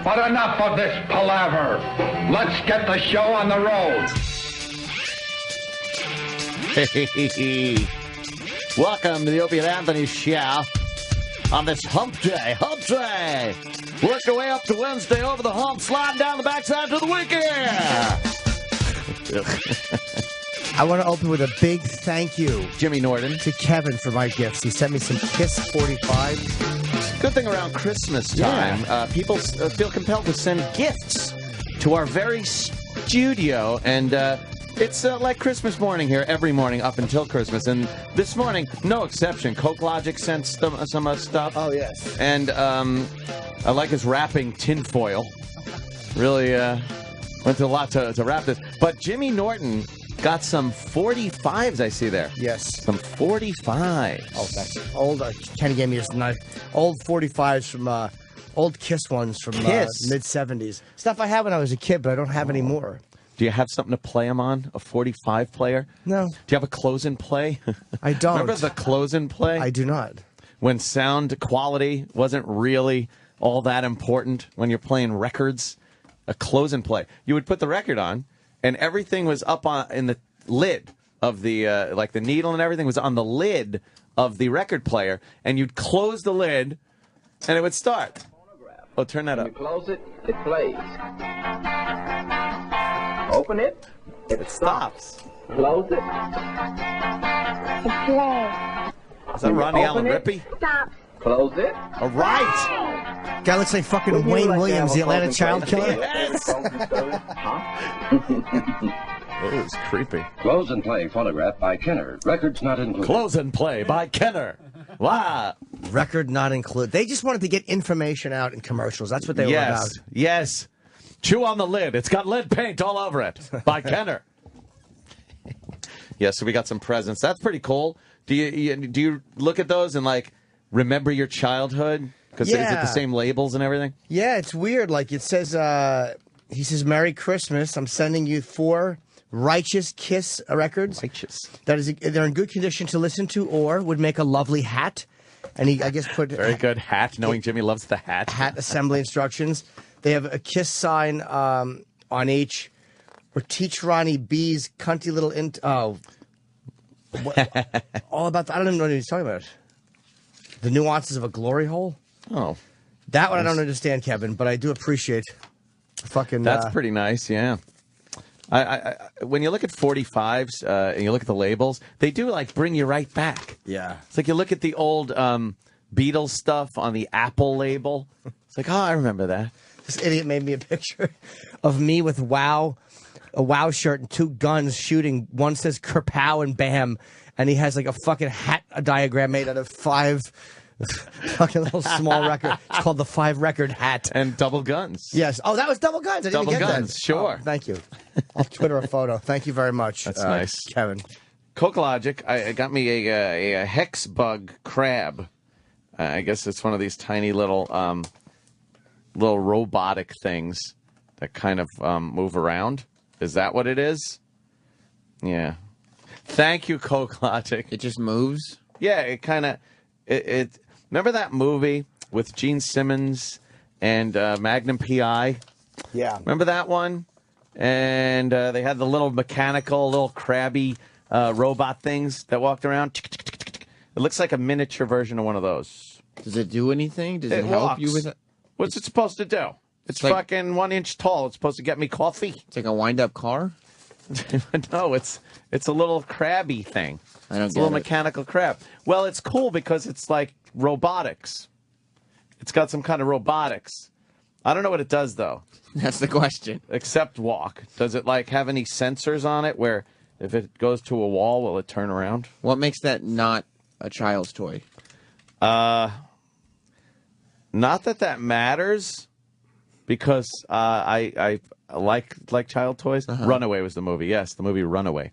But enough of this palaver. Let's get the show on the road. Welcome to the Opie and Anthony Show on this hump day. Hump day! Work our way up to Wednesday over the hump, sliding down the backside to the weekend. I want to open with a big thank you, Jimmy Norton, to Kevin for my gifts. He sent me some Kiss 45s. Good thing around Christmas time, people feel compelled to send gifts to our very studio, and it's like Christmas morning here every morning up until Christmas, and this morning, no exception. Coke Logic sent some stuff. Oh, yes. And I like his wrapping tinfoil. Really went to a lot to wrap this. But Jimmy Norton got some 45s, I see there. Yes. Some 45s. Oh, that's old. Kenny gave me his knife. Old 45s from old Kiss ones from mid-70s. Stuff I had when I was a kid, but I don't have anymore. Do you have something to play them on? A 45 player? No. Do you have a close and play? I don't. Remember the close and play? I do not. When sound quality wasn't really all that important when you're playing records? A close and play. You would put the record on, and everything was up in the lid of the, like the needle and everything was on the lid of the record player, and you'd close the lid, and it would start. Oh, turn that up. You close it, it plays. Open it, it stops. Close it. It plays. Is that Ronnie Allen Open it. Rippey? Stop. Close it. All right. Guy looks like fucking Wayne Williams, the Atlanta child killer. Yes. It was creepy. Close and Play phonograph by Kenner. Records not included. Close and play by Kenner. Wow. Record not included. They just wanted to get information out in commercials. That's what they were about. Yes. Chew on the lid. It's got lead paint all over it. By Kenner. Yeah, so we got some presents. That's pretty cool. Do you look at those and like remember your childhood? Because is it the same labels and everything? Yeah, it's weird. Like it says, he says, "Merry Christmas. I'm sending you 4 Righteous Kiss records. Righteous. They're in good condition to listen to, or would make a lovely hat." And he, I guess, put very good hat. Knowing Jimmy loves the hat. Hat assembly instructions. They have a Kiss sign on each. Or Teach Ronnie B's cunty little all about the, I don't even know what he's talking about. The nuances of a glory hole. Oh, that one I don't understand, Kevin, but I do appreciate. Fucking. That's pretty nice. Yeah. I when you look at 45s and you look at the labels, they do like bring you right back. Yeah. It's like you look at the old Beatles stuff on the Apple label. It's like, oh, I remember that. This idiot made me a picture of me with a WoW shirt and 2 guns shooting. One says Kerpow and Bam, and he has like a fucking hat, a diagram made out of 5 fucking little small record. It's called the 5 record hat. And double guns. Yes. Oh, that was double guns. I didn't Double even get guns, that. sure. Oh, thank you. I'll Twitter a photo. Thank you very much. That's nice. Kevin. Coke Logic, I got me a hex bug crab. I guess it's one of these tiny little robotic things that kind of move around. Is that what it is? Yeah. Thank you, Coke Logic. It just moves? Yeah, it kind of... It remember that movie with Gene Simmons and Magnum P.I.? Yeah. Remember that one? And they had the little mechanical, little crabby robot things that walked around. It looks like a miniature version of one of those. Does it do anything? Does it help walks. you with it? What's it supposed to do? It's like, fucking 1 inch tall. It's supposed to get me coffee. It's like a wind-up car? No, it's a little crabby thing. I don't it's get a little it. mechanical crab. Well, it's cool because it's like robotics. It's got some kind of robotics. I don't know what it does, though. That's the question. Except walk. Does it, like, have any sensors on it where if it goes to a wall, will it turn around? What makes that not a child's toy? Not that matters, because I like child toys. Runaway was the movie. Yes, the movie Runaway.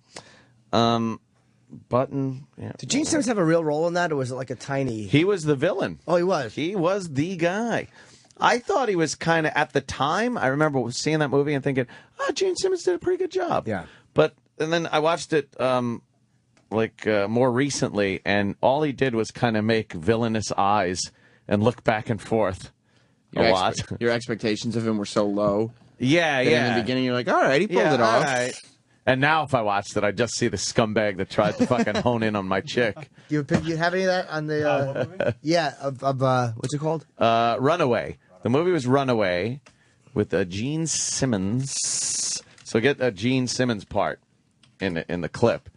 Button. Yeah. Did Gene Simmons have a real role in that, or was it like a tiny... He was the villain. Oh, he was? He was the guy. I thought he was kind of, at the time, I remember seeing that movie and thinking, oh, Gene Simmons did a pretty good job. Yeah. And then I watched it more recently, and all he did was kind of make villainous eyes and look back and forth. a lot. Your expectations of him were so low. Yeah, that yeah. In the beginning, you're like, all right, he pulled it off. All right. And now if I watched it, I just see the scumbag that tried to fucking hone in on my chick. You have any of that on the? What's it called? Runaway. The movie was Runaway with Gene Simmons. So get a Gene Simmons part in the clip,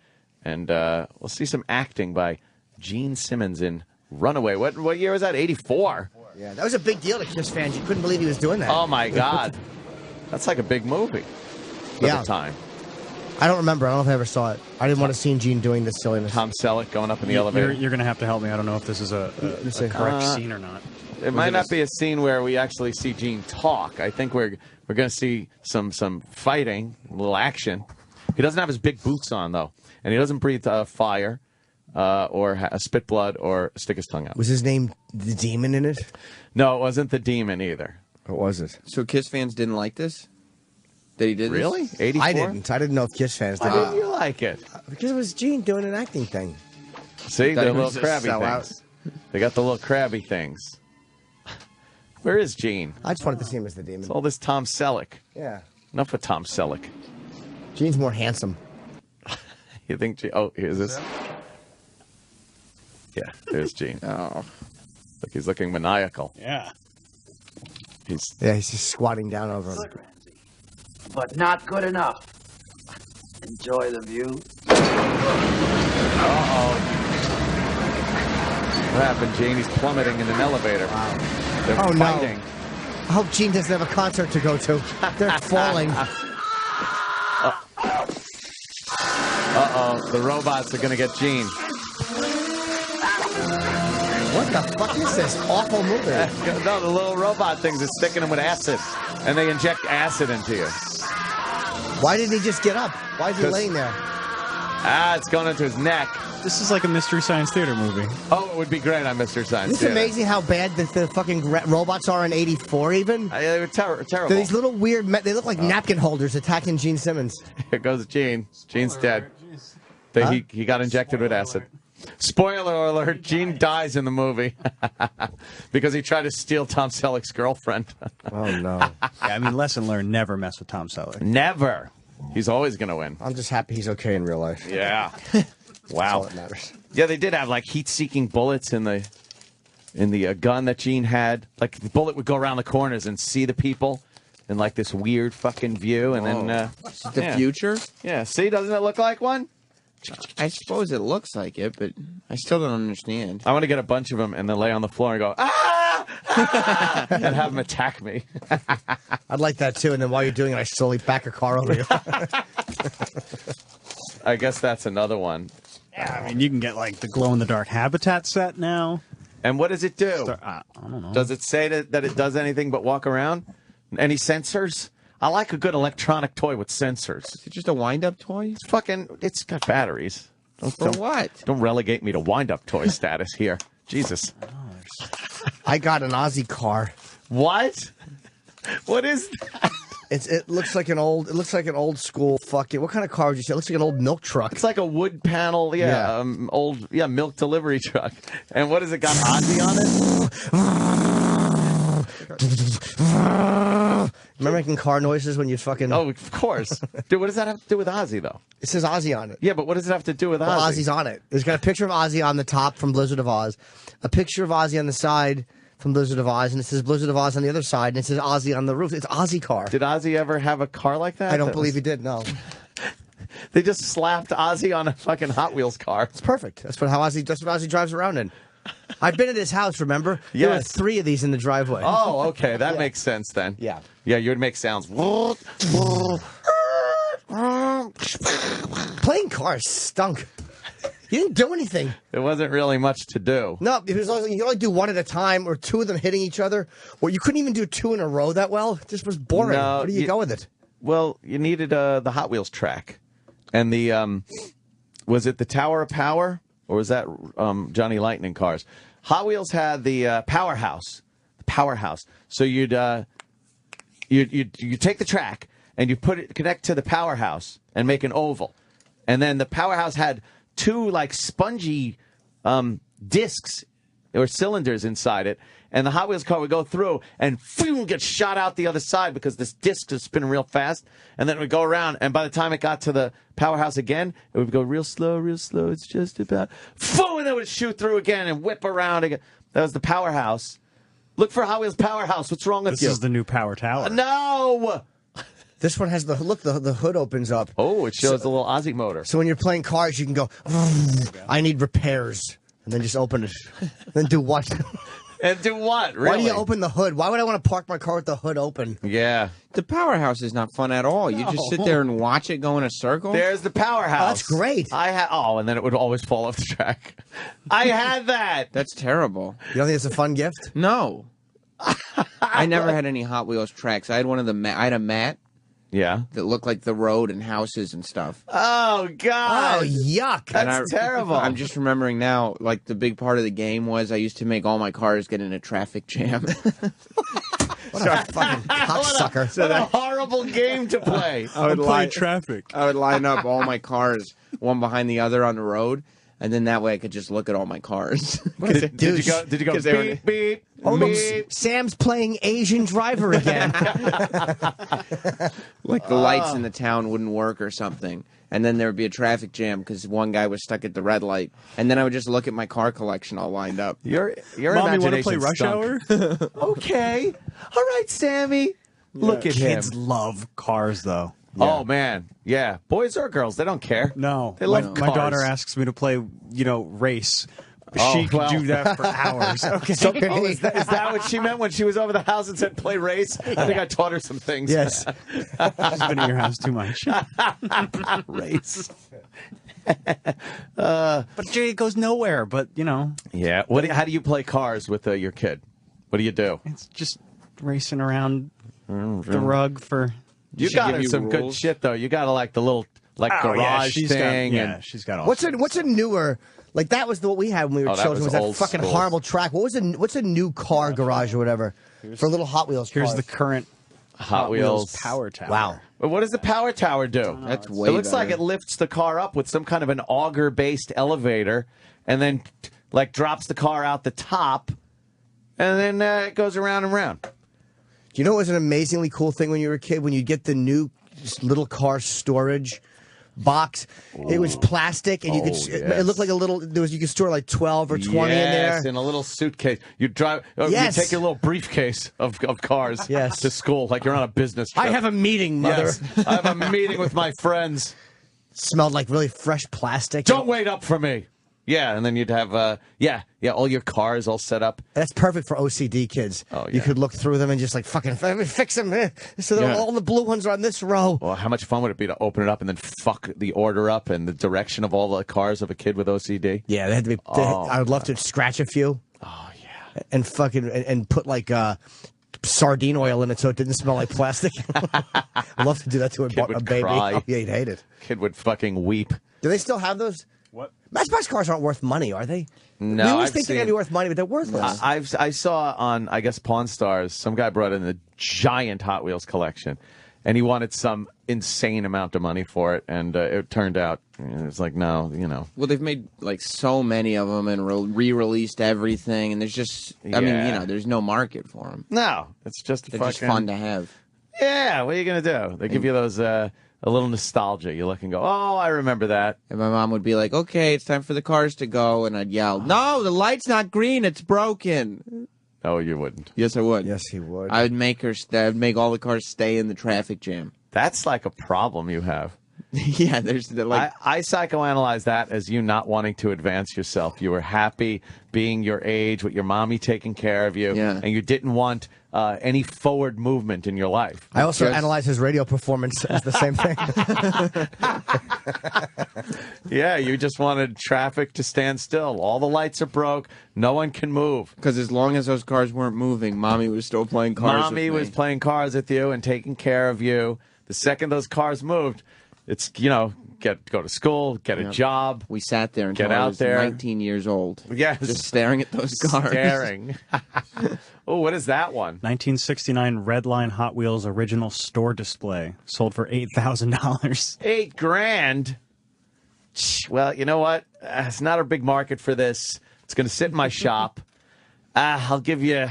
and we'll see some acting by Gene Simmons in Runaway. What year was that? 84. Yeah, that was a big deal to Kiss fans. You couldn't believe he was doing that. Oh my God, that's like a big movie at the time. I don't remember. I don't know if I ever saw it. I didn't want to see Gene doing this silliness. Tom Selleck going up in the elevator. You're going to have to help me. I don't know if this is a correct scene or not. It might not be a scene where we actually see Gene talk. I think we're going to see some fighting, a little action. He doesn't have his big boots on though, and he doesn't breathe fire or spit blood or stick his tongue out. Was his name the Demon in it? No, it wasn't the Demon either. What was it? So Kiss fans didn't like this? That he did Really? this? 84? I didn't. I didn't know if Kiss fans did. Why didn't you like it? Because it was Gene doing an acting thing. See, That the he little was a crabby sellout. things. They got the little crabby things. Where is Gene? I just wanted to see him as the Demon. It's all this Tom Selleck. Yeah. Enough with Tom Selleck. Gene's more handsome. You think Gene... Oh, here's this. Yeah, there's Gene. Oh. Look, he's looking maniacal. Yeah. He's just squatting down over him. But not good enough. Enjoy the view. What happened, Gene? He's plummeting in an elevator. Wow. They're Oh, no. fighting. I hope Gene doesn't have a concert to go to. They're falling. Uh-oh. The robots are going to get Gene. What the fuck is this awful movie? No, the little robot things are sticking him with acid. And they inject acid into you. Why didn't he just get up? Why is he laying there? It's going into his neck. This is like a Mystery Science Theater movie. Oh, it would be great on Mr. Science It's Theater. amazing how bad the fucking robots are in 84 even. They were terrible. They're these little weird, they look like napkin holders attacking Gene Simmons. Here goes Gene. Gene's dead. He got injected with acid. Spoiler alert, Gene dies in the movie because he tried to steal Tom Selleck's girlfriend. Oh, no. Yeah, I mean, lesson learned, never mess with Tom Selleck. Never. He's always going to win. I'm just happy he's okay in real life. Yeah. That's Wow. all that matters. Yeah, they did have like heat-seeking bullets in the gun that Gene had. Like the bullet would go around the corners and see the people in like this weird fucking view, and then The future? Yeah, see, doesn't it look like one? I suppose it looks like it, but I still don't understand. I want to get a bunch of them and then lay on the floor and go ah, ah! and have them attack me. I'd like that too, and then while you're doing it, I slowly back a car over you. I guess that's another one. Yeah, I mean, you can get like the glow-in-the-dark habitat set now. And what does it do? I don't know. Does it say that it does anything but walk around? Any sensors? I like a good electronic toy with sensors. Is it just a wind-up toy? It's got batteries. For what? Don't relegate me to wind-up toy status here. Jesus. I got an Aussie car. What? What is that? It looks like an old school fucking. What kind of car would you say? It looks like an old milk truck. It's like a wood panel, old milk delivery truck. And what has it got? Ozzy on it? Remember making car noises when you fucking? Oh, of course, dude. What does that have to do with Ozzy, though? It says Ozzy on it. Yeah, but what does it have to do with Well, Ozzy? Ozzy's on it. It's got a picture of Ozzy on the top from Blizzard of Oz, a picture of Ozzy on the side from Blizzard of Oz, and it says Blizzard of Oz on the other side, and it says Ozzy on the roof. It's Ozzy car. Did Ozzy ever have a car like that? I don't believe he did. No, They just slapped Ozzy on a fucking Hot Wheels car. it's perfect. That's what Ozzy drives around in. I've been at his house. Remember? Yes. There were 3 of these in the driveway. Oh, okay, that makes sense then. Yeah. Yeah, you would make sounds. Playing cars stunk. You didn't do anything. It wasn't really much to do. No, it was you only do one at a time, or 2 of them hitting each other, or you couldn't even do 2 in a row that well. It just was boring. No, Where do you go with it? Well, you needed the Hot Wheels track, and the was it the Tower of Power, or was that Johnny Lightning cars? Hot Wheels had the powerhouse, So you'd take the track and you connect to the powerhouse and make an oval, and then the powerhouse had 2 like spongy discs or cylinders inside it, and the Hot Wheels car would go through and boom, get shot out the other side because this disc is spinning real fast, and then it would go around, and by the time it got to the powerhouse again, it would go real slow, it's just about, boom, and then it would shoot through again and whip around again. That was the powerhouse. Look for Hot Wheels Powerhouse. What's wrong with you? This is the new Power Tower. No! This one has the hood opens up. Oh, it shows the little Aussie motor. So when you're playing cars, you can go, I need repairs. And then just open it. Then do what? And do what? Really? Why do you open the hood? Why would I want to park my car with the hood open? Yeah. The powerhouse is not fun at all. You just sit there and watch it go in a circle. There's the powerhouse. Oh, that's great. And then it would always fall off the track. I had that. That's terrible. You don't think it's a fun gift? No. I never had any Hot Wheels tracks. I had one of the I had a mat. Yeah. That looked like the road and houses and stuff. Oh, God. Oh, yuck. That's terrible. I'm just remembering now, like, the big part of the game was I used to make all my cars get in a traffic jam. What a fucking cocksucker. What a horrible game to play. I would Play traffic. I would line up all my cars, one behind the other on the road, and then that way I could just look at all my cars. Did you go beep, beep, Oh, look, beep? Sam's playing Asian driver again. Like the lights in the town wouldn't work or something. And then there would be a traffic jam because one guy was stuck at the red light. And then I would just look at my car collection all lined up. Your Mommy, want to imagination play Rush stunk. Hour? Okay. All right, Sammy. Look at him. Kids love cars, though. Oh, man. Yeah. Boys or girls, they don't care. No. They love My cars. daughter asks me to play, race. Oh, She can well. do that for hours. Okay. So can he. Is that what she meant when she was over the house and said play race? I think I taught her some things. Yes. She's been at your house too much. Race. But Jay, it goes nowhere. But, Yeah. How do you play cars with your kid? What do you do? it's just racing around the rug for... You She got give her you some good rules? shit, though. You got to like the little garage thing. She's got all What's sorts. a newer... Like, that was what we had when we were Oh, that children, was was that old fucking school. horrible track. What's a new car garage or whatever for little Hot Wheels Here's cars? the current Hot Wheels. Power Tower. Wow. But what does the power tower do? That's way It looks like better. it lifts the car up with some kind of an auger-based elevator, and then like drops the car out the top, and then it goes around and around. Do you know what was an amazingly cool thing when you were a kid? When you get the new little car storage box, it was plastic, and you could. yes. It looked like a little. You could store like 12 or 20 in Yes, there. in a little suitcase. You drive. Yes. You take your little briefcase of cars Yes. to school, like you're on a business trip. I have a meeting, mother. Yes. I have a meeting with my friends. Smelled like really fresh plastic. Don't wait up for me. Yeah, and then you'd have all your cars all set up. That's perfect for OCD kids. Oh, You yeah. could look through them and just like fucking fix them. So that Yeah. all the blue ones are on this row. Well, how much fun would it be to open it up and then fuck the order up and the direction of all the cars of a kid with OCD? Yeah, they had to be. I would love to scratch a few. Oh, yeah. And fucking and put like sardine oil in it so it didn't smell like plastic. I'd love to do that to a Kid would baby. cry. Oh, yeah, he'd hate it. Kid would fucking weep. Do they still have those? What? Matchbox cars aren't worth money, are they? No, we always I've think they're seen- gonna be worth money, but they're worthless. I saw on, I guess, Pawn Stars, some guy brought in a giant Hot Wheels collection, and he wanted some insane amount of money for it, and it turned out, it was like, no, Well, they've made like so many of them and re-released everything, and there's just, I mean, Yeah. there's no market for them. No, it's just They're fucking just fun to have. Yeah, what are you gonna do? They give you those a little nostalgia. You look and go, oh, I remember that. And my mom would be like, "Okay, it's time for the cars to go," and I'd yell, "No, the light's not green; it's broken." No, you wouldn't. Yes, I would. Yes, he would. I would make her. I'd make all the cars stay in the traffic jam. That's like a problem you have. Yeah, there's like I psychoanalyze that as you not wanting to advance yourself. You were happy being your age with your mommy taking care of you, Yeah. and you didn't want any forward movement in your life. I also Just- analyze his radio performance as the same thing. Yeah, you just wanted traffic to stand still. All the lights are broke. No one can move. because as long as those cars weren't moving, mommy was still playing cars. Mommy with was me. playing cars with you and taking care of you. The second those cars moved, it's, go to school, get a job. We sat there until Get I out was there. 19 years old. Yes. just staring at those cars. Staring. Oh, what is that one? 1969 Redline Hot Wheels original store display sold for $8,000. $8,000. Well, you know what? It's not a big market for this. It's going to sit in my shop. I'll give you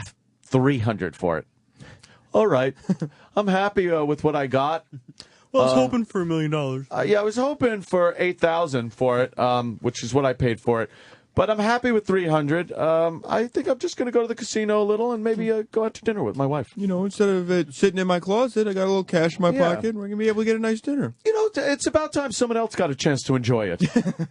$300 for it. All right. I'm happy with what I got. Well, I was hoping for $1 million. Yeah, I was hoping for $8,000 for it, which is what I paid for it. But I'm happy with $300. I think I'm just going to go to the casino a little and maybe go out to dinner with my wife. You know, instead of it sitting in my closet, I got a little cash in my pocket. We're going to be able to get a nice dinner. You know, it's about time someone else got a chance to enjoy it.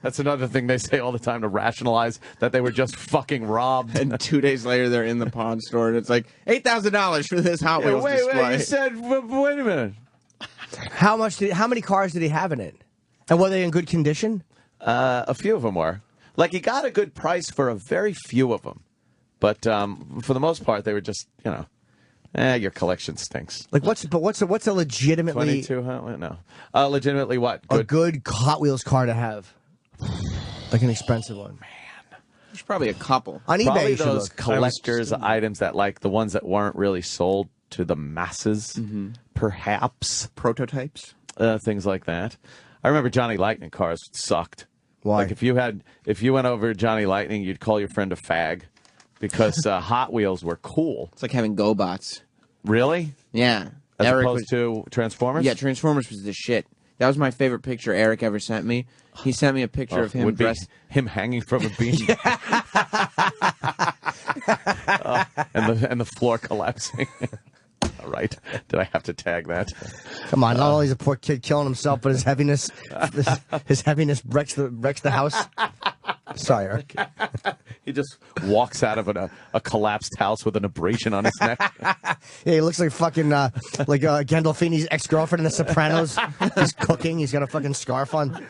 That's another thing they say all the time to rationalize that they were just fucking robbed. And 2 days later, they're in the pawn store, and it's like $8,000 for this Hot Wheels display. Wait, you said, wait a minute. How many cars did he have in it? And were they in good condition? A few of them were. Like, he got a good price for a very few of them. But for the most part, they were just, your collection stinks. Like, what's a legitimately 22? No. Legitimately what? A good Hot Wheels car to have? Like an expensive one. Man. There's probably a couple. On eBay, Probably you should those look. collector's items that, like, the ones that weren't really sold to the masses, perhaps. Prototypes? Things like that. I remember Johnny Lightning cars sucked. Why? Like, if you went over Johnny Lightning, you'd call your friend a fag because Hot Wheels were cool. It's like having GoBots. Really? Yeah. As Eric opposed to Transformers? Yeah, Transformers was the shit. That was my favorite picture Eric ever sent me. He sent me a picture of him would be dressed... him hanging from a beam. And the floor collapsing. All right. Did I have to tag that? Come on, not only is a poor kid killing himself, but his heaviness wrecks the house. Sorry, Eric. He just walks out of a collapsed house with an abrasion on his neck. Yeah, he looks like fucking like Gandolfini's ex-girlfriend in The Sopranos. He's cooking. He's got a fucking scarf on.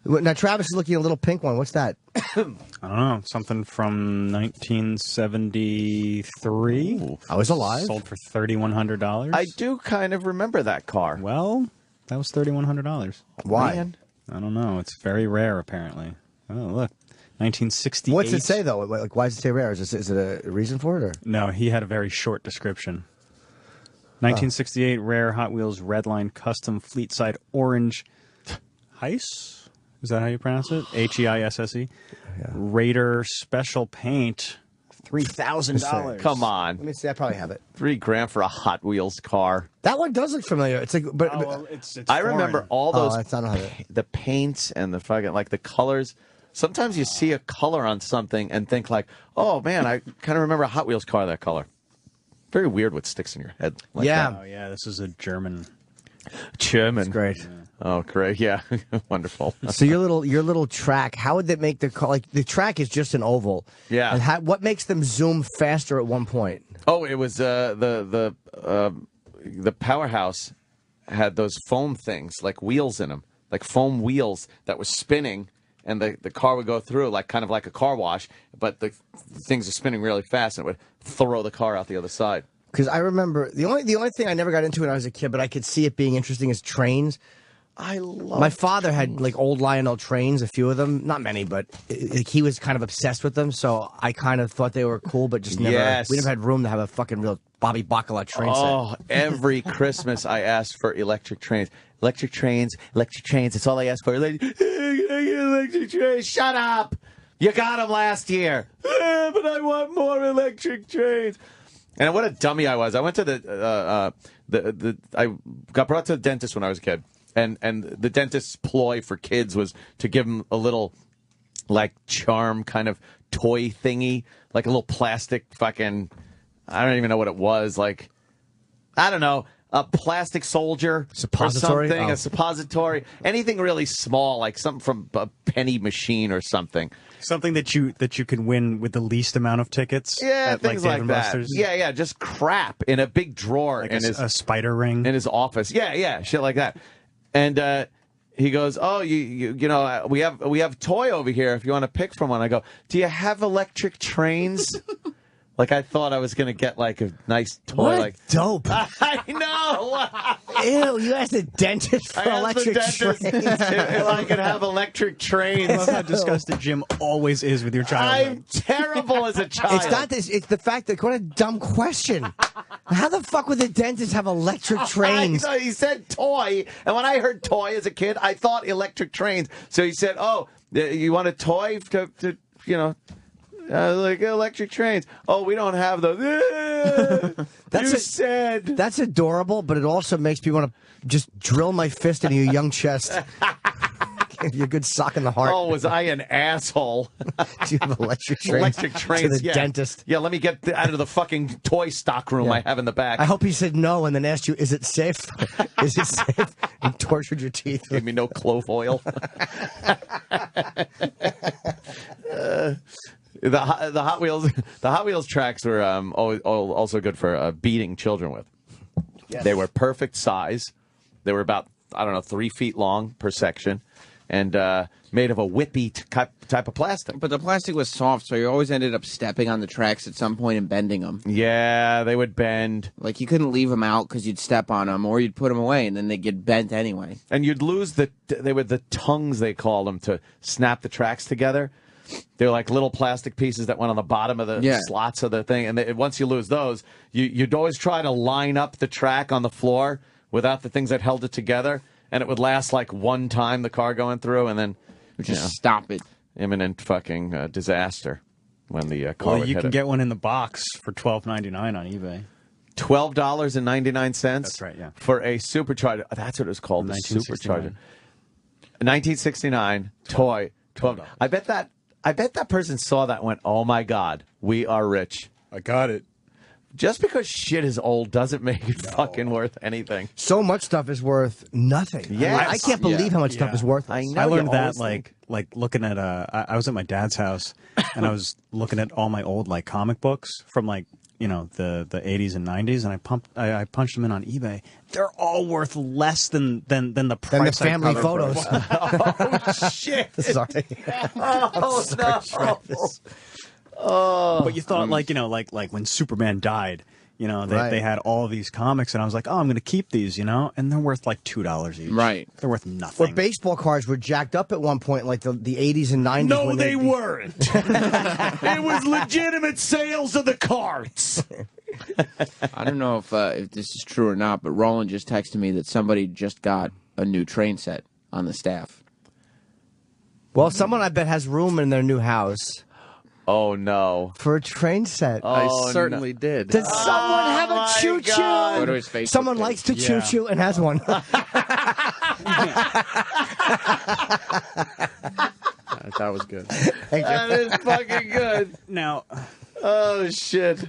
Now Travis is looking at a little pink one. What's that? I don't know. Something from 1973. Ooh. I was alive. Sold for $3,100. I do kind of remember that car. Well, that was $3,100. Why? Man. I don't know. It's very rare, apparently. Oh, look. 1968. What's it say, though? Like, why does it say rare? Is it a reason for it? Or? No, he had a very short description. 1968 rare Hot Wheels Redline Custom Fleet Side Orange Heiss? Is that how you pronounce it? Heisse? Yeah. Raider Special Paint. $3,000. Come on. Let me see. I probably have it. $3,000 for a Hot Wheels car. That one does look familiar. It's like, but it's I remember all those the paints and the fucking like the colors. Sometimes you see a color on something and think like, oh man, I kind of remember a Hot Wheels car that color. Very weird what sticks in your head. Like yeah. that. Oh yeah, this is a German. That's great. Yeah. Oh, great. Yeah. Wonderful. So your little track, how would that make the car? Like the track is just an oval. Yeah. And what makes them zoom faster at one point? Oh, it was the Powerhouse had those foam things like wheels in them, like foam wheels that were spinning, and the car would go through like kind of like a car wash, but the things are spinning really fast, and it would throw the car out the other side. Because I remember the only thing I never got into when I was a kid, but I could see it being interesting is trains. My father had like old Lionel trains, a few of them, not many, but he was kind of obsessed with them. So I kind of thought they were cool, but just never. Yes. We never had room to have a fucking real Bobby Bacala train set. Oh, every Christmas I asked for electric trains. Electric trains, electric trains. That's all I asked for. Electric trains. Shut up! You got them last year. But I want more electric trains. And what a dummy I was. I went to I got brought to the dentist when I was a kid. And the dentist's ploy for kids was to give them a little, like, charm kind of toy thingy. Like a little plastic fucking, I don't even know what it was. Like, I don't know, a plastic soldier. Suppository? Or something, Oh. a suppository. Anything really small, like something from a penny machine or something. Something that you can win with the least amount of tickets. Yeah, at, things like like Dave & that. Buster's. Yeah, just crap in a big drawer Like in a spider ring. in his office. Yeah, shit like that. And he goes, "Oh, you know, we have toy over here if you want to pick from one." I go, "Do you have electric trains?" Like I thought I was gonna get like a nice toy. What like dope. I know. Ew, you asked the dentist for I asked electric the dentist trains. if I could have electric trains. I love how disgusted Jim always is with your child. I'm terrible as a child. It's not this. It's the fact that what a dumb question. How the fuck would the dentist have electric trains? I know, he said toy, and when I heard toy as a kid, I thought electric trains. So he said, "Oh, you want a toy to you know?" Like electric trains. Oh, we don't have those. That's adorable, but it also makes me want to just drill my fist into your young chest. Give you a good sock in the heart. Oh, was I an asshole? Do you have electric trains? Electric trains. To the dentist. Yeah, let me get out of the fucking toy stock room I have in the back. I hope he said no and then asked you, is it safe? Is it safe? And tortured your teeth. Gave me no clove oil. The Hot Wheels tracks were also good for beating children with. Yes. They were perfect size. They were about 3 feet long per section, and made of a whippy type of plastic. But the plastic was soft, so you always ended up stepping on the tracks at some point and bending them. Yeah, they would bend. Like, you couldn't leave them out because you'd step on them, or you'd put them away, and then they'd get bent anyway. And you'd lose they were the tongues, they called them, to snap the tracks together. They're like little plastic pieces that went on the bottom of the slots of the thing. And once you lose those, you'd always try to line up the track on the floor without the things that held it together. And it would last like one time, the car going through, and then just stop it. Imminent fucking disaster when the car would hit it. Well, you can get one in the box for $12.99 on eBay. $12.99. That's right, yeah. For a supercharger. That's what it was called, the supercharger. 1969 toy. $12. I bet that person saw that and went, "Oh my God, we are rich." I got it. Just because shit is old doesn't make it fucking worth anything. So much stuff is worth nothing. Yeah, I can't believe how much stuff is worth. I know. I learned that like looking at I was at my dad's house and I was looking at all my old like comic books from like the 80s and 90s, and I punched them in on eBay. They're all worth less than the price. Than the family photos. Oh shit! Sorry. Oh no. Oh, but you thought like when Superman died, they had all of these comics, and I was like, oh, I'm going to keep these, and they're worth like $2 each. Right. They're worth nothing. Well, baseball cards were jacked up at one point, like the 80s and 90s. No, they weren't. It was legitimate sales of the cards. I don't know if this is true or not, but Roland just texted me that somebody just got a new train set on the staff. Well, someone I bet has room in their new house. Oh no! For a train set. Oh, I certainly did. Did someone have a choo-choo? Go to his Facebook Someone page. likes to choo-choo and has one. That was good. That is fucking good. Now, oh shit!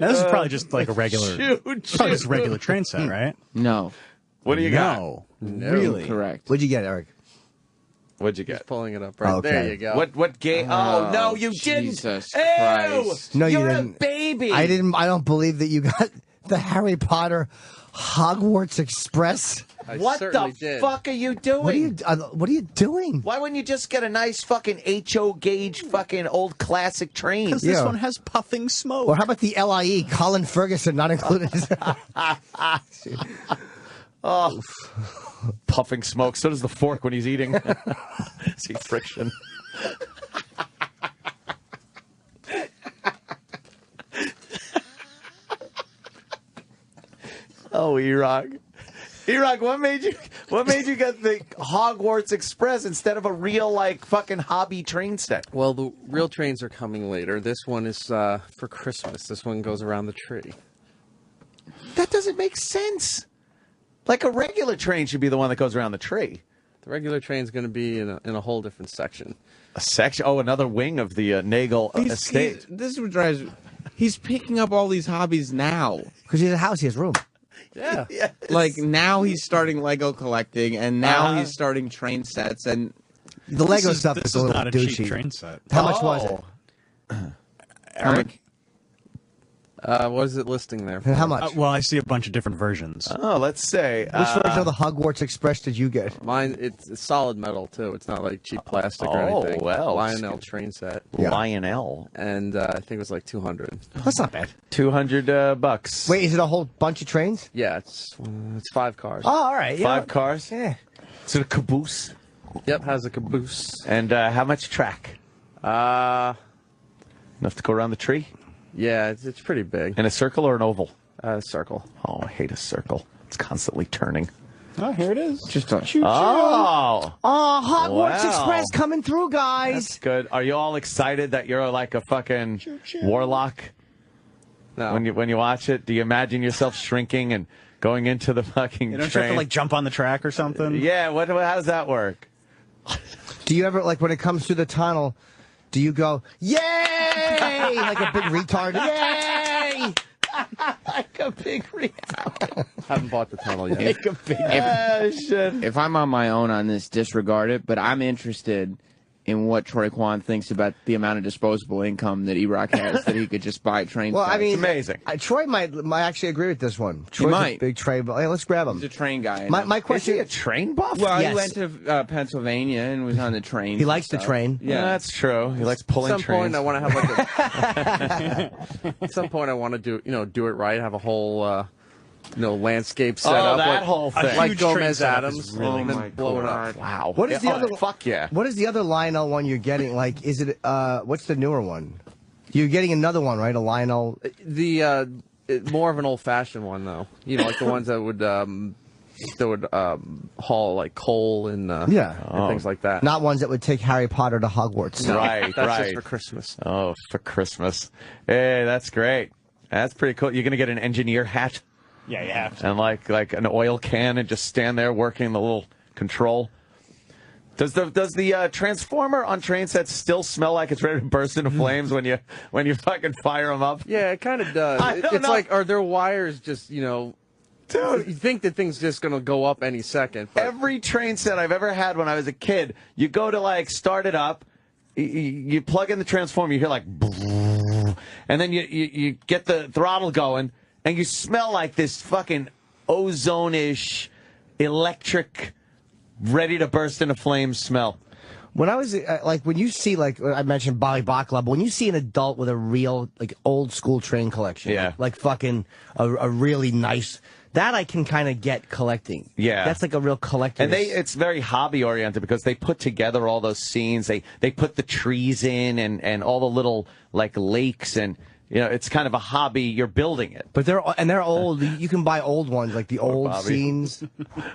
Now this is probably just like a regular, probably just a regular train set, right? No. What do you got? No, really? Correct. What'd you get, Eric? What'd you He's get? pulling it up right Okay. there. You go. What game? Oh no, you didn't! Jesus Ew! Christ. No, you You're didn't. a baby. I didn't. I don't believe that you got the Harry Potter Hogwarts Express. I What certainly the did. fuck are you doing? What are you doing? Why wouldn't you just get a nice fucking HO gauge fucking old classic train? Because this one has puffing smoke. Or how about the LIE? Colin Ferguson not included. Oh, puffing smoke. So does the fork when he's eating. See friction. Oh, E-Rock. E-Rock, what made you get the Hogwarts Express instead of a real like fucking hobby train set? Well, the real trains are coming later. This one is for Christmas. This one goes around the tree. That doesn't make sense. Like a regular train should be the one that goes around the tree. The regular train's going to be in a whole different section. A section? Oh, another wing of the Nagel estate. This is what drives me. He's picking up all these hobbies now. Because he has a house, he has room. Yeah. Yes. Like, now he's starting Lego collecting, and now he's starting train sets, and... The Lego This stuff is is a little not a douchey. cheap train set. How much was it? Eric? What is it listing there? And how much? Well, I see a bunch of different versions. Oh, let's say. Which version of the Hogwarts Express did you get? Mine, it's solid metal, too. It's not like cheap plastic or Oh, anything. well. Lionel train set. Yeah. Lionel. And I think it was like 200. That's not bad. $200. Wait, is it a whole bunch of trains? Yeah, it's 5 cars. Oh, all right. 5 cars? Yeah. Is it a caboose? Yep, has a caboose. And how much track? Enough to go around the tree? Yeah, it's pretty big. In a circle or an oval? Circle. Oh, I hate a circle. It's constantly turning. Oh, here it is. Just a Oh, Hogwarts Wow. Express coming through, guys. that's good. Are you all excited that you're like a fucking warlock No. when you watch it? Do you imagine yourself shrinking and going into the fucking You don't train? have to like jump on the track or something. Yeah, how does that work? Do you ever, like, when it comes through the tunnel, do you go, yay, like a big retard, yay? Like a big retard. Haven't bought the tunnel yet. Like a big shit. If I'm on my own on this, disregard it. But I'm interested in what Troy Kwan thinks about the amount of disposable income that E-Rock has that he could just buy train Well, sets. I mean, It's amazing. Troy might actually agree with this one. Troy's might. a big train, but hey, let's grab him. He's a train guy. My Is question he a train buff? Well, Yes. he went to Pennsylvania and was on the train. he likes the train. Yeah. That's true. He likes pulling At some trains. point, I want to have like At some point, I want to do it right. Have a whole landscape set up. that like, whole thing. like huge train Gomez setup Adams, is really and cool. then blow it up. Wow. What is the other? Fuck yeah. What is the other Lionel one you're getting? Like, is it? What's the newer one? You're getting another one, right? A Lionel. The more of an old-fashioned one, though. Like the ones that would haul like coal and and things like that. Not ones that would take Harry Potter to Hogwarts. No, Right, that's right. just for Christmas. Oh, for Christmas. Hey, that's great. That's pretty cool. You're going to get an engineer hat Yeah, you have to. and like an oil can and just stand there working the little control. Does the transformer on train sets still smell like it's ready to burst into flames when you fucking fire them up? Yeah, it kind of does. I don't It's know. like, are there wires just, Dude. you think that thing's just going to go up any second. But Every train set I've ever had when I was a kid, you go to like start it up, you plug in the transformer, you hear like, and then you get the throttle going, and you smell like this fucking ozone-ish, electric, ready to burst into flames smell. When I was like, when you see, like I mentioned Bobby Bacala, but when you see an adult with a real, like, old school train collection, Yeah. like fucking a really nice, that I can kind of get collecting. Yeah. That's like a real collector. And it's very hobby oriented because they put together all those scenes. They put the trees in and all the little like lakes and it's kind of a hobby. You're building it. But they're old. You can buy old ones, like the old Bobby. scenes.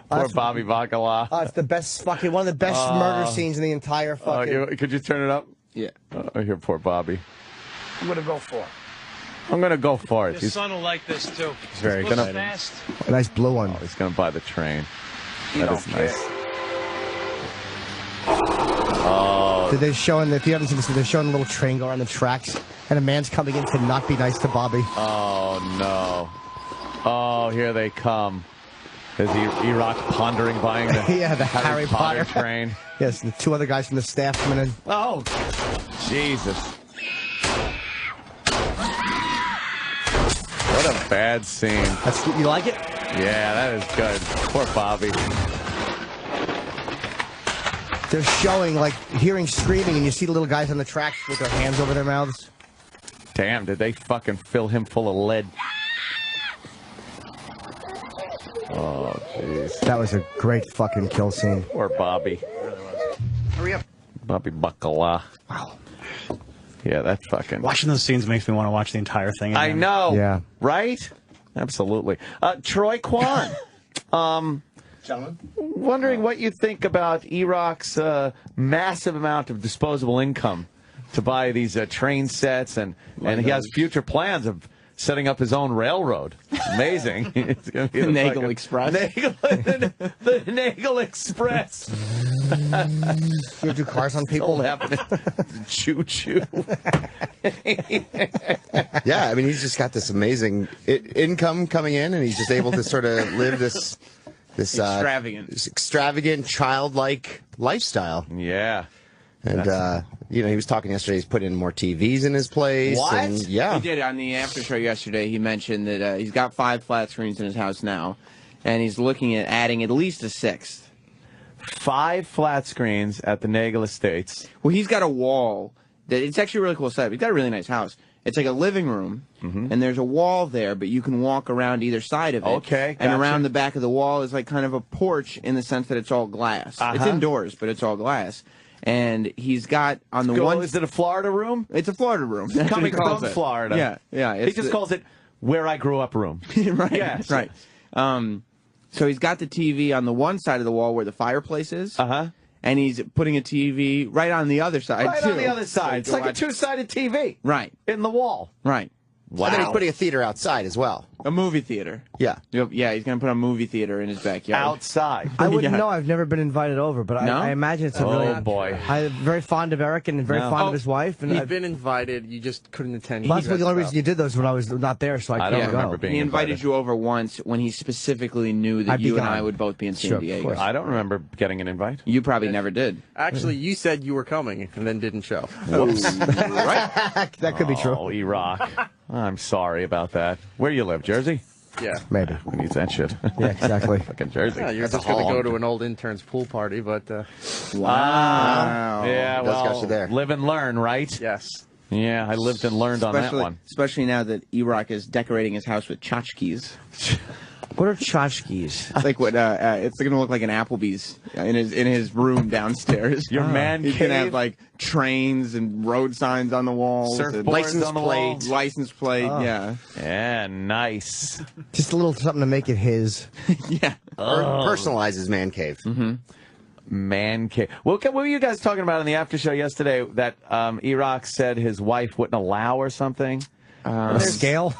Poor Bobby Bacala. It's the best one of the best murder scenes in the entire fucking. Could you turn it up? Yeah. Here, poor Bobby. I'm gonna go for it. I'm gonna go for it. Your He's son will like this too. He's very Looks excited. fast. A nice blue one. gonna buy the train. That is don't care. nice. Oh, They're showing, if you haven't seen this, they're showing a little train go around the tracks, and a man's coming in to not be nice to Bobby. oh no. Oh, here they come. Is E-Rock pondering buying the Yeah, the Harry Potter. train? Yes, the two other guys from the staff coming in. Oh, Jesus. What a bad scene. That's you like it? Yeah, that is good. Poor Bobby. They're showing, like, hearing screaming, and you see the little guys on the tracks with their hands over their mouths. Damn, did they fucking fill him full of lead? Oh, jeez. That was a great fucking kill scene. Poor Bobby. Hurry up. Bobby Bacala. Wow. Yeah, that fucking... Watching those scenes makes me want to watch the entire thing. I again. know. Yeah. Right? Absolutely. Troy Kwan. Gentlemen? Wondering what you think about E-Rock's massive amount of disposable income to buy these train sets, and he has future plans of setting up his own railroad. Amazing. It's gonna be The the Nagel fucking- Express. the Nagel Express. You do cars on people? All happening. Choo choo. Yeah, I mean, he's just got this amazing income coming in, and he's just able to sort of live this extravagant, childlike lifestyle. Yeah. And, he was talking yesterday, he's putting in more TVs in his place. What? And, yeah. He did on the after show yesterday. He mentioned that he's got 5 flat screens in his house now, and he's looking at adding at least a 6th. 5 flat screens at the Nagel Estates. Well, he's got a wall that it's actually a really cool setup. He's got a really nice house. It's like a living room, and there's a wall there, but you can walk around either side of it. Okay, And gotcha. around the back of the wall is like kind of a porch in the sense that it's all glass. It's indoors, but it's all glass. And he's got on the one. Is it a Florida room? It's a Florida room. That's what Coming he calls from it. Florida. Yeah. He just calls it where I grew up room. right. Yes. Right. So he's got the TV on the one side of the wall where the fireplace is. And he's putting a TV right on the other side, Right too. on the other side. It's like a two-sided TV. Right. In the wall. Right. Wow. And then he's putting a theater outside as well. A movie theater. Yeah. Yeah, he's going to put a movie theater in his backyard. Outside. I wouldn't know. I've never been invited over, but No? I imagine it's a really. Oh, boy. I'm very fond of Eric and very fond of his wife. And He'd been invited. You just couldn't attend. that's the only reason you did those when I was not there, so I couldn't go. He invited you over once when he specifically knew that I'd be you and gone. I would both be in San Sure, of Diego. course. I don't remember getting an invite. You probably never did. Actually, you said you were coming and then didn't show. Whoops. Right? That could be true. Oh, Iraq. I'm sorry about that. Where you live, Jersey? Yeah. Maybe. Who needs that shit? Yeah, exactly. Fucking Jersey. Yeah, you're That's a just going to haul. go to an old intern's pool party, but... Wow. Yeah, Those guys well, are there. live and learn, right? Yes. Yeah, I lived and learned on that one. Especially now that Iraq is decorating his house with tchotchkes. What are tchotchkes? It's like what? It's going to look like an Applebee's in his room downstairs. Your man He's going to cave? have like trains and road signs on the walls, and Surfboards license on the plate, wall? license plate. Oh. Yeah, Yeah, nice. Just a little something to make it his. yeah. Personalize his man cave. Man cave. What were you guys talking about in the after show yesterday that Iraq said his wife wouldn't allow or something? A scale?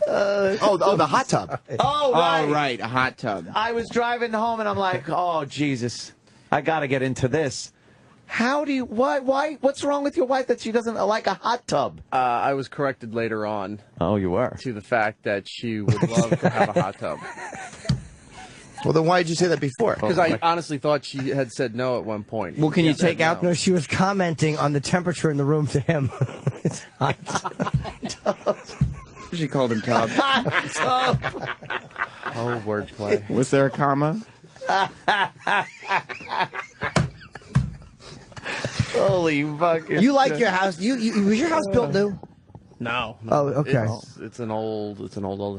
The hot tub. Oh, right. Oh, right, a hot tub. I was driving home and I'm like, oh, Jesus, I got to get into this. How do you, why, what's wrong with your wife that she doesn't like a hot tub? I was corrected later on Oh, you were? to the fact that she would love to have a hot tub. Well, then why did you say that before? Because I honestly thought she had said no at one point. Well, can you She said take out? No, she was commenting on the temperature in the room to him. It's hot. She called him Tub. Oh, wordplay. Was there a comma? Holy fucking You like your house? Was your house built new? No. Oh, okay. It's an old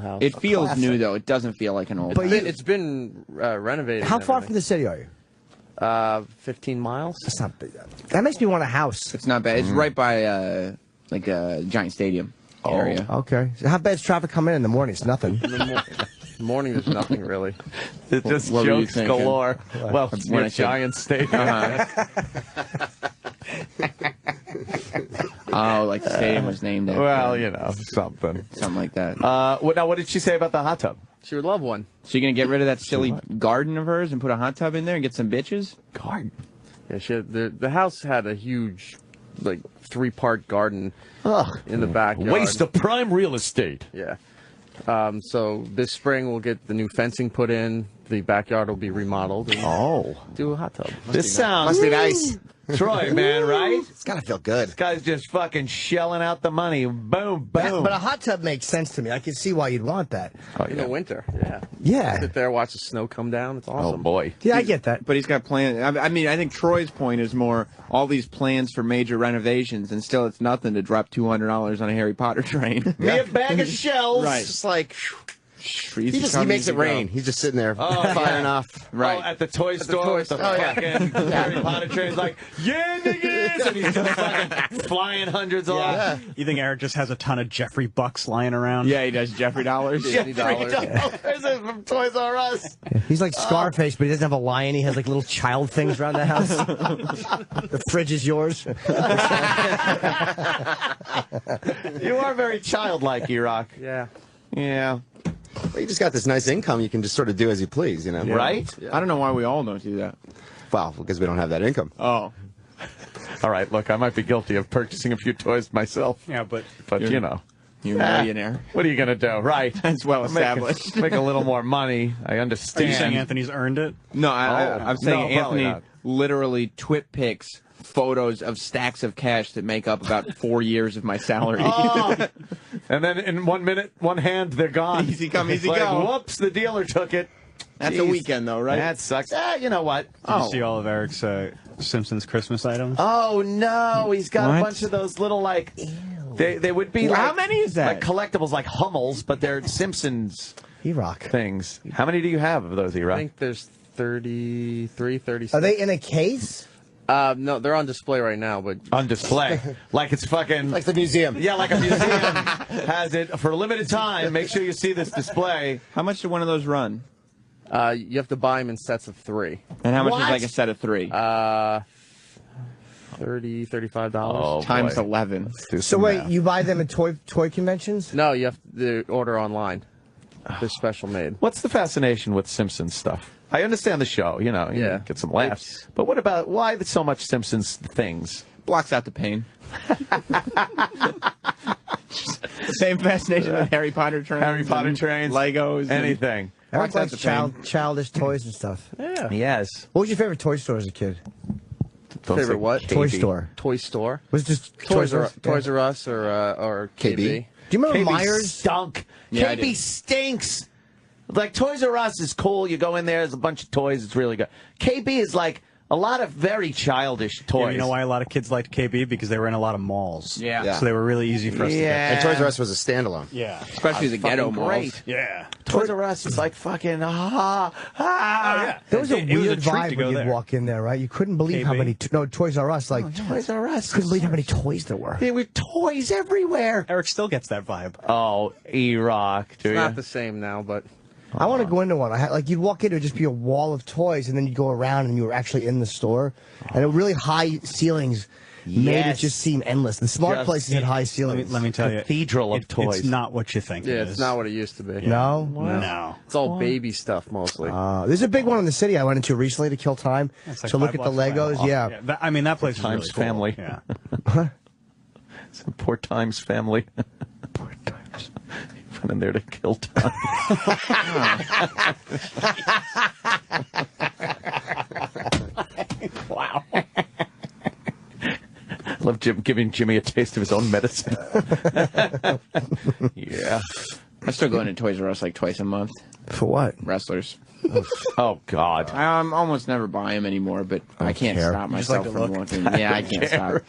house. It feels new though. It doesn't feel like an old. But It's been renovated. How and far from the city are you? everything. 15 miles. That's not big. That makes me want a house. It's not bad. It's right by like a Giant Stadium area. Okay. So how bad's traffic coming in the morning? It's nothing. In the morning, there's nothing really. It's just What were you jokes thinking? galore. Well, it's When near I said- Giant Stadium. Oh, like the stadium was named after. Well, you know, something. Something like that. What did she say about the hot tub? She would love one. So you're gonna get rid of that silly garden of hers and put a hot tub in there and get some bitches? Garden. Yeah, the house had a huge, like 3-part garden in the backyard. Waste of prime real estate. Yeah. So this spring we'll get the new fencing put in. The backyard will be remodeled. And do a hot tub. This sounds Must be nice. Troy, man, right? It's gotta feel good. This guy's just fucking shelling out the money. Boom, boom. But a hot tub makes sense to me. I can see why you'd want that. In the winter, yeah. Yeah. Sit there, watch the snow come down. It's Oh awesome. boy. Yeah, I get that. But he's got plans. I mean, I think Troy's point is more all these plans for major renovations, and still it's nothing to drop $200 on a Harry Potter train. Me a bag of shells. Right. It's just like He he makes it rain. He's just sitting there firing off. Right. Oh, at the toy store with the fucking Harry Potter train. He's like, yeah, niggas! And he's just fucking flying hundreds off. You think Eric just has a ton of Jeffrey Bucks lying around? Yeah, he does Jeffrey dollars. $3 from Toys R Us. He's like Scarface, but he doesn't have a lion. He has like little child things around the house. The fridge is yours. You are very childlike, Iraq. Yeah. Yeah. Well, you just got this nice income. You can just sort of do as you please, you know? Right? I don't know why we all don't do that. Well, because we don't have that income. Oh. All right, look, I might be guilty of purchasing a few toys myself. Yeah, but you know. You're a millionaire. What are you going to do? Right. That's well established. Make a little more money. I are understand. you saying Anthony's earned it? No, I'm saying no, probably Anthony not. literally twit pics photos of stacks of cash that make up about 4 years of my salary. Oh. And then in 1 minute, one hand, they're gone. Easy come, easy Like, go. Whoops, the dealer took it. That's Jeez. a weekend, though, right? That sucks. You know what? Did you see all of Eric's Simpsons Christmas items? Oh, no. He's got a What? bunch of those little, like... They would be How like... many is that? Like collectibles, like Hummels, but they're Simpsons E-Rock. things. How many do you have of those, I E-Rock? think there's 33, 36. Are they in a case? No, they're on display right now, but On display. Like it's fucking... Like the museum. Yeah, like a museum has it for a limited time. Make sure you see this display. How much did one of those run? you have to buy them in sets of 3. And how much is like a set of 3? $30, $35 times 11. So wait, you buy them at toy conventions? No, you have to order online. They're special made. What's the fascination with Simpsons stuff? I understand the show, you know, Yeah. get some laughs. But what about why so much Simpsons things? Blocks out the pain. Same fascination with Harry Potter trains. Harry Potter trains, Legos, anything. Eric likes childish toys and stuff. Yeah. Yes. What was your favorite toy store as a kid? Favorite what? Toy store. Toy store. Was it just Toys R Us or KB? Do you remember KB Myers? Stunk. Yeah, I KB do. stinks. Like Toys R Us is cool. You go in there, there's a bunch of toys. It's really good. KB is like a lot of very childish toys. Yeah, you know why a lot of kids liked KB? Because they were in a lot of malls. Yeah. So they were really easy for us to get. And Toys R Us was a standalone. Yeah. Especially the ghetto malls. great. Yeah. Toys R Us is like fucking Oh, yeah. There was a It weird treat vibe to when go you'd there. walk in there, right? You couldn't believe how KB? many. No, Toys R Us, like Toys R Us. couldn't believe how many toys there were. There were toys everywhere. Eric still gets that vibe. Oh, E-Rock, do It's you? not the same now, but I want to go into one. I had, like you'd walk in, it would just be a wall of toys, and then you'd go around, and you were actually in the store. And it really high ceilings made it Yes. just seem endless. The smart Just- places had high ceilings. Let me tell you. Cathedral of toys. It's not what you think yeah, it it's is. not what it used to be. No? No. It's all baby stuff mostly. There's a big one in the city I went into recently to kill time. It's like to look 5 at the blocks away. Legos. Yeah. I mean, that place is Times really cool. family. Yeah. Some poor Times family. Poor Times. You went in there to kill time. Wow. Love giving Jimmy a taste of his own medicine. Yeah. I still go into Toys R Us like twice a month. For what? Wrestlers. Oh, God. I almost never buy them anymore, but I can't care. stop You just like myself to from look? looking. Yeah, I can't stop.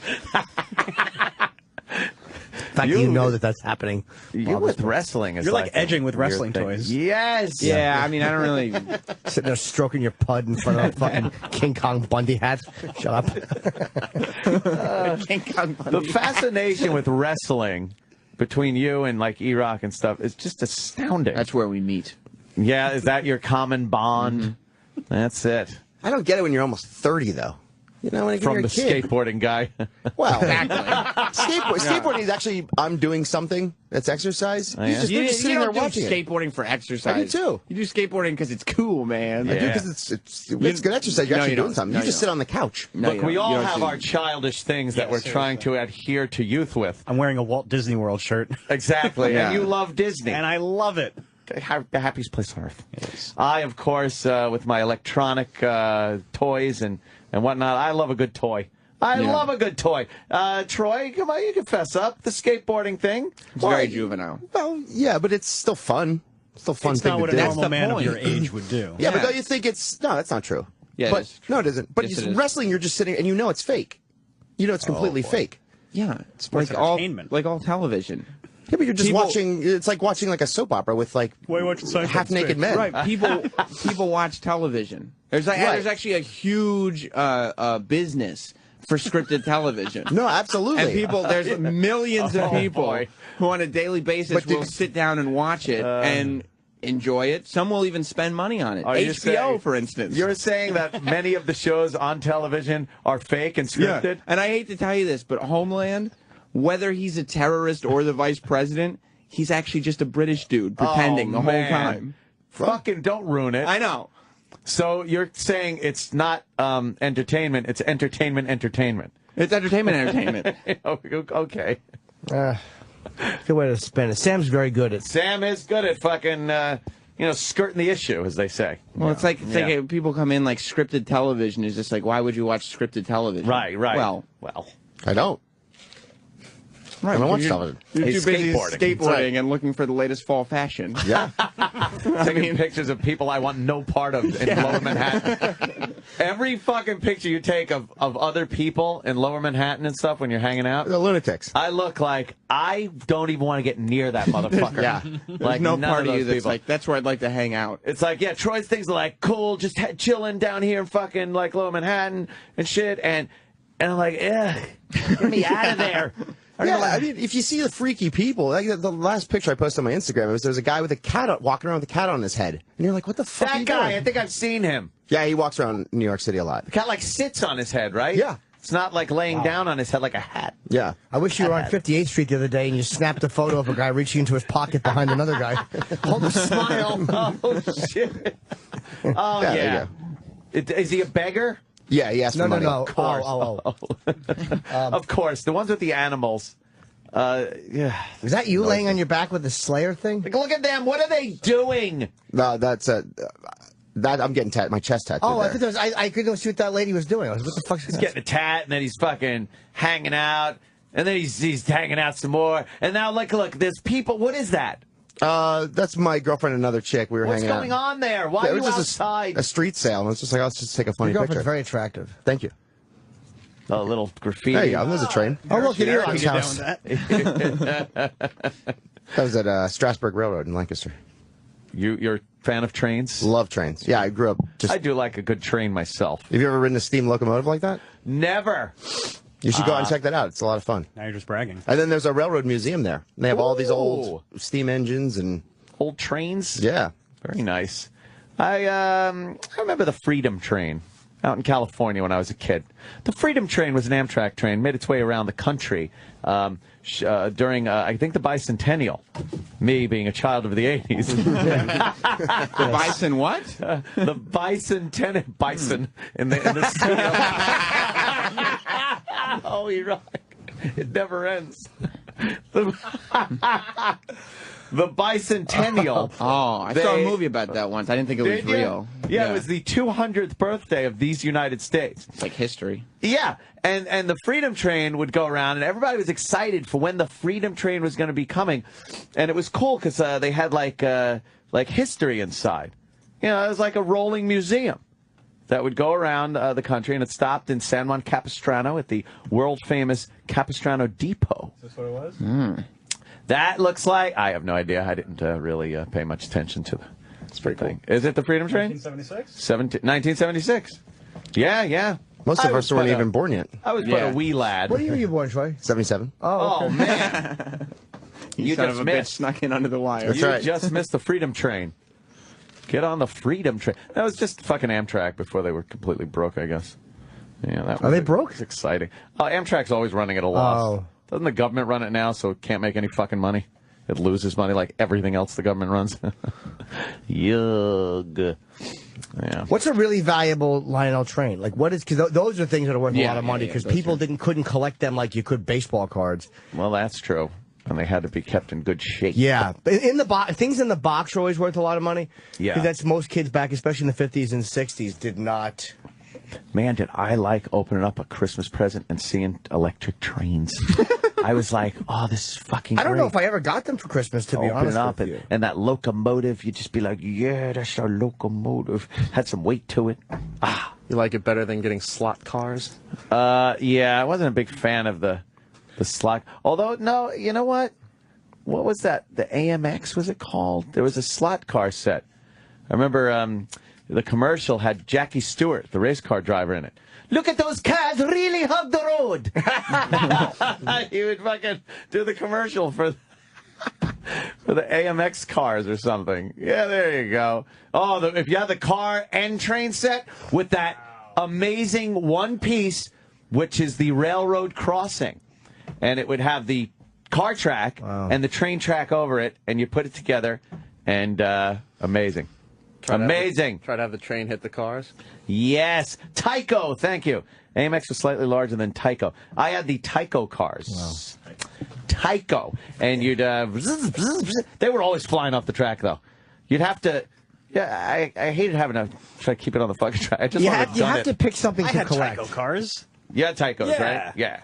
The fact that you know that that's happening. You with wrestling is You're like a edging with weird wrestling thing. toys. Yes. Yeah, I mean, I don't really. Sitting there stroking your pud in front of a fucking King Kong Bundy hat. Shut up. The fascination with wrestling between you and like E-Rock and stuff is just astounding. That's where we meet. Yeah, is that your common bond? Mm-hmm. That's it. I don't get it when you're almost 30, though. You know, when you're From a the kid. skateboarding guy. Well, skateboarding is actually, I'm doing something that's exercise. Oh, yeah? You're just, they're just sitting there don't do watching it. skateboarding for exercise. I do, too. You do skateboarding because it's cool, man. I do Yeah. because it's good exercise. You're No, actually you doing don't. something. No, You just you sit don't. on the couch. No, Look, we you all don't have do- our childish things that Yeah, we're trying to adhere to youth with. I'm wearing a Walt Disney World shirt. Exactly. Yeah. And you love Disney. And I love it. The happiest place on earth. I, of course, with my electronic toys and whatnot, I love a good toy. I love a good toy. Troy, come on, you can fess up. The skateboarding thing. It's very juvenile. Well, yeah, but it's still fun. Still fun It's thing not to what do. a normal man of your age would do. Yeah, but don't you think it's... No, that's not true. Yeah, but, it is. No, it isn't. But Yes, it is. wrestling, you're just sitting, and you know it's fake. You know it's completely fake. Yeah, it's Sports like all television. Yeah, but you're just People- watching... It's like watching like a soap opera with like Why watch Seinfeld's half-naked face? men. Right, people watch television. There's actually a huge business for scripted television. No, absolutely. And there's millions of people who on a daily basis will sit down and watch it and enjoy it. Some will even spend money on it. Are you HBO, saying- for instance. You're saying that many of the shows on television are fake and Yeah. scripted? And I hate to tell you this, but Homeland, whether he's a terrorist or the vice president, he's actually just a British dude pretending the whole man. time. Fucking don't ruin it. I know. So you're saying it's not entertainment, it's entertainment. It's entertainment. Okay. Good way to spin it. Sam's very good at... Sam is good at fucking, skirting the issue, as they say. Well, it's like people come in like scripted television is just like, why would you watch scripted television? Right. Well, I don't. I don't watch television. You're He's too busy skateboarding. skateboarding and looking for the latest fall fashion. Yeah. Taking pictures of people I want no part of in Lower Manhattan. Every fucking picture you take of other people in Lower Manhattan and stuff when you're hanging out. The lunatics. I look like I don't even want to get near that motherfucker. Yeah. Like no none part of of you those that's people. like, that's where I'd like to hang out. It's like, yeah, Troy's things are like, cool, just chilling down here in fucking like Lower Manhattan and shit. And I'm like, ugh, get me out of there. Yeah, I mean, if you see the freaky people, like the last picture I posted on my Instagram, there was a guy with a cat walking around with a cat on his head, and you're like, "What the fuck?" are That you guy, doing? I think I've seen him. Yeah, he walks around New York City a lot. The cat like sits on his head, right? Yeah. It's not like laying down on his head like a hat. Yeah. I wish you were on 58th Street the other day and you snapped a photo of a guy reaching into his pocket behind another guy. Hold a smile. Oh, shit. Oh, Yeah, there yeah. Is he a beggar? Yeah, he asked for money. No. Of course. Oh. Of course. The ones with the animals. Yeah. Is that you laying on your back with the Slayer thing? Like, look at them. What are they doing? No, that's that I'm getting my chest tattooed. Oh, I there. thought that was, I couldn't see what that lady was doing. I was, what the fuck is He's that? getting a tat, and then he's fucking hanging out, and then he's hanging out some more. And now, look, there's people. What is that? That's my girlfriend and another chick. We were What's hanging going out. on there? Why Yeah, are it you was just outside? a street sale, and I was just like, let's just take a funny Your girlfriend's picture. very attractive. Thank you. A little graffiti. There you go. There's a train. Oh, look at Sure, Elon's I can house. get down with That was at Strasburg Railroad in Lancaster. You're a fan of trains? Love trains. Yeah, I grew up just. I do like a good train myself. Have you ever ridden a steam locomotive like that? Never. You should go out and check that out. It's a lot of fun. Now you're just bragging. And then there's a railroad museum there. And they have all these old steam engines and Old trains? yeah. Very nice. I remember the Freedom Train out in California when I was a kid. The Freedom Train was an Amtrak train, made its way around the country during, I think, the bicentennial. Me being a child of the 80s. The bison what? The bicentennial. Bison in the studio. Oh, you're right. It never ends. The bicentennial. Oh, I saw a movie about that once. I didn't think it was Did you? real. Yeah, it was the 200th birthday of these United States. It's like history. Yeah, and the Freedom Train would go around, and everybody was excited for when the Freedom Train was going to be coming, and it was cool because they had like history inside. You know, it was like a rolling museum that would go around the country, and it stopped in San Juan Capistrano at the world famous Capistrano Depot. Is this what it was? That looks like I have no idea. I didn't really pay much attention to the. It's pretty cool. Is it the Freedom Train? 1976? 1976. Yeah. Most of I us was weren't but even born yet. I was but a wee lad. What year were you born, Troy? 77. Oh, okay. Man. You Son just of a bitch missed. snuck in under the wire. That's You right. just missed the Freedom Train. Get on the Freedom Train. That was just fucking Amtrak before they were completely broke, I guess. Yeah, that Are they broke? was exciting. Amtrak's always running at a loss. Oh. Doesn't the government run it now, so it can't make any fucking money? It loses money like everything else the government runs. Yug. Yeah. What's a really valuable Lionel train? Like, what is, because those are things that are worth a lot of money because those people couldn't collect them like you could baseball cards. Well, that's true. And they had to be kept in good shape. Yeah. In the box, things in the box are always worth a lot of money. Yeah. Because that's most kids back, especially in the 50s and 60s, did not. Man, did I like opening up a Christmas present and seeing electric trains. I was like, oh, this is fucking I don't know great. if I ever got them for Christmas, to be Open honest it up with you. and that locomotive, you'd just be like, yeah, that's our locomotive. Had some weight to it. Ah. You like it better than getting slot cars? Yeah, I wasn't a big fan of the slot. Although, no, you know what? What was that? The AMX, was it called? There was a slot car set. I remember the commercial had Jackie Stewart, the race car driver, in it. Look at those cars really hug the road. He would fucking do the commercial for the AMX cars or something. Yeah, there you go. Oh, if you have the car and train set with that amazing one piece, which is the railroad crossing, and it would have the car track and the train track over it, and you put it together, and amazing. Amazing. Try to have the train hit the cars? Yes. Tyco, thank you. AMX was slightly larger than Tyco. I had the Tyco cars. Wow. Tyco. And you'd... they were always flying off the track, though. You'd have to... Yeah, I hated having to try to keep it on the fucking track. I just You wanted have, to you done have it. to pick something I to had collect. Tyco cars. Yeah, Tycos, Yeah. right? Yeah.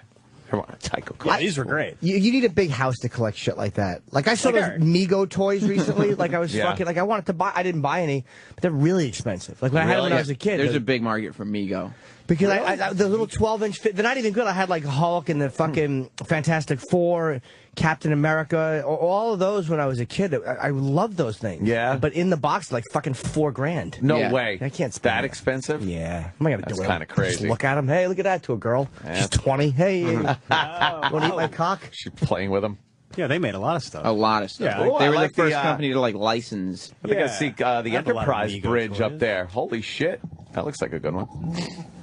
Come on, Tycho. Yeah, these were great. You need a big house to collect shit like that. Like I saw those Mego toys recently. Like I was fucking like I wanted to buy. I didn't buy any, but they're really expensive. Like when I had them when I was a kid. There's a big market for Mego. Because I the little 12-inch, they're not even good. I had like Hulk and the fucking Fantastic Four, Captain America, all of those when I was a kid. I loved those things. Yeah. But in the box, like fucking $4,000. No way. I can't spend that expensive. Yeah. Am I gonna That's do it? kind of crazy. Just look at him. Hey, look at that to a girl. Yeah. She's 20. Hey, want to eat my cock? She's playing with him. Yeah, they made a lot of stuff. A lot of stuff. Yeah, They were like the first the, company to like license. I think I see the I have a lot of Enterprise Mego Bridge up toys. there. Holy shit. That looks like a good one.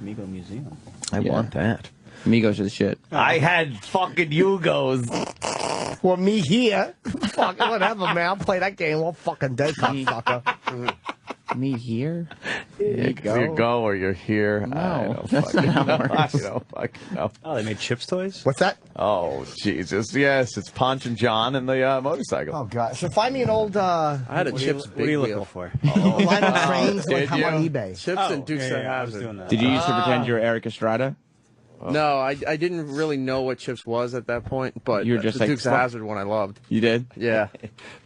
Mego Museum. I want that. Migos are the shit. I had fucking Yugos. Well, me here. Fucking whatever, man. I'll play that game all fucking day, cocksucker. Me here? You go or you're here. No, I don't that's fucking not how know. it works. I don't fucking know. Oh, they made Chips toys? What's that? Oh, Jesus. Yes, it's Ponch and John and the motorcycle. Oh, God. So find me an old I had a Chips What are big you wheel. looking for? line of trains like did I'm you? on eBay. Chips and Dukes of I was Hazzard. doing that. Did you used to pretend you were Eric Estrada? No, I didn't really know what Chips was at that point, but You were just the like, Dukes of fuck. Hazzard one I loved. You did? Yeah.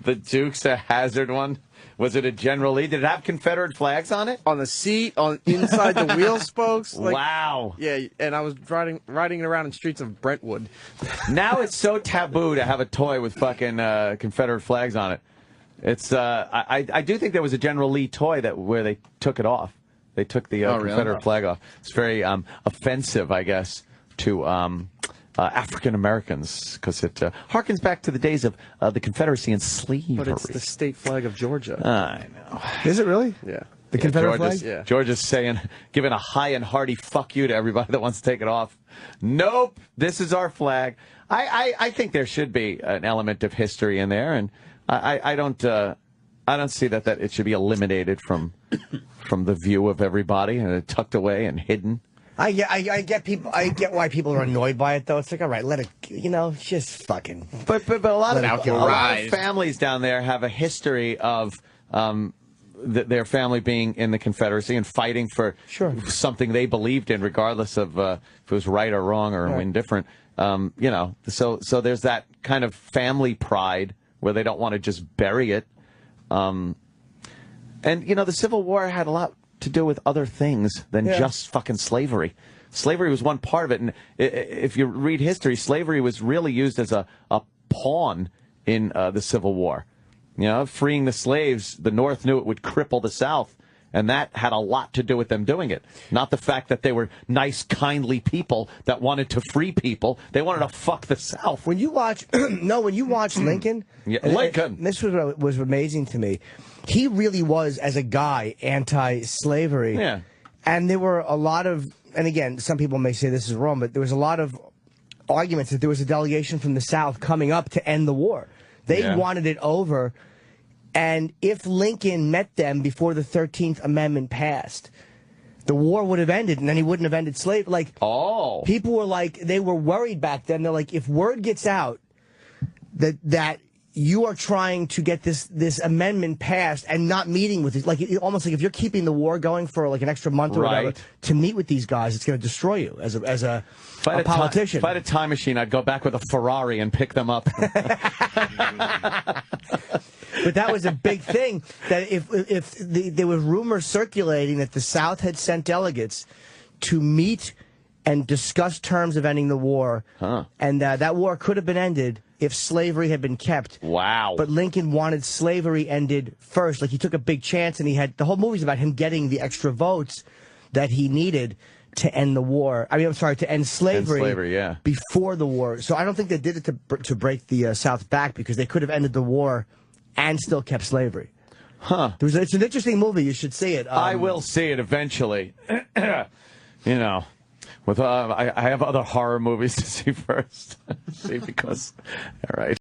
The Dukes of Hazzard one? Was it a General Lee? Did it have Confederate flags on it? On the seat, on inside the wheel spokes. Like, Wow. Yeah, and I was riding it around in streets of Brentwood. Now it's so taboo to have a toy with fucking Confederate flags on it. It's I do think there was a General Lee toy where they took it off. They took the Confederate flag off. It's very offensive, I guess, to African Americans because it harkens back to the days of the Confederacy and slavery. But it's the state flag of Georgia. I know. Is it really? Yeah. The Confederate George is, flag? Yeah. George is giving a high and hearty fuck you to everybody that wants to take it off. Nope, this is our flag. I think there should be an element of history in there, and I don't see that it should be eliminated from the view of everybody and tucked away and hidden. I get why people are annoyed by it though. It's like, all right, let it, just fucking. But a lot Let out of your families down there have a history of their family being in the Confederacy and fighting for something they believed in, regardless of if it was right or wrong or indifferent. So there's that kind of family pride where they don't want to just bury it. And the Civil War had a lot to do with other things than just fucking slavery. Slavery was one part of it, and if you read history, slavery was really used as a pawn in the Civil War. Freeing the slaves, the North knew it would cripple the South, and that had a lot to do with them doing it. Not the fact that they were nice, kindly people that wanted to free people. They wanted to fuck the South. When you watch, Lincoln, Lincoln. This was amazing to me. He really was, as a guy, anti-slavery. Yeah. And there were a lot of, and again, some people may say this is wrong, but there was a lot of arguments that there was a delegation from the South coming up to end the war. They wanted it over. And if Lincoln met them before the 13th Amendment passed, the war would have ended, and then he wouldn't have ended slavery. Like, people were like, they were worried back then. They're like, if word gets out that you are trying to get this amendment passed and not meeting with it, like almost like if you're keeping the war going for like an extra month or whatever to meet with these guys, it's going to destroy you as a politician. If I had a time machine, I'd go back with a Ferrari and pick them up. But that was a big thing, that if there were rumors circulating that the South had sent delegates to meet and discuss terms of ending the war, and that war could have been ended if slavery had been kept. Wow. But Lincoln wanted slavery ended first. Like, he took a big chance, and the whole movie's about him getting the extra votes that he needed to end the war. I mean, I'm sorry, to end slavery, before the war. So I don't think they did it to break the South back, because they could have ended the war and still kept slavery. It's an interesting movie. You should see it. I will see it eventually. I have other horror movies to see first. All right.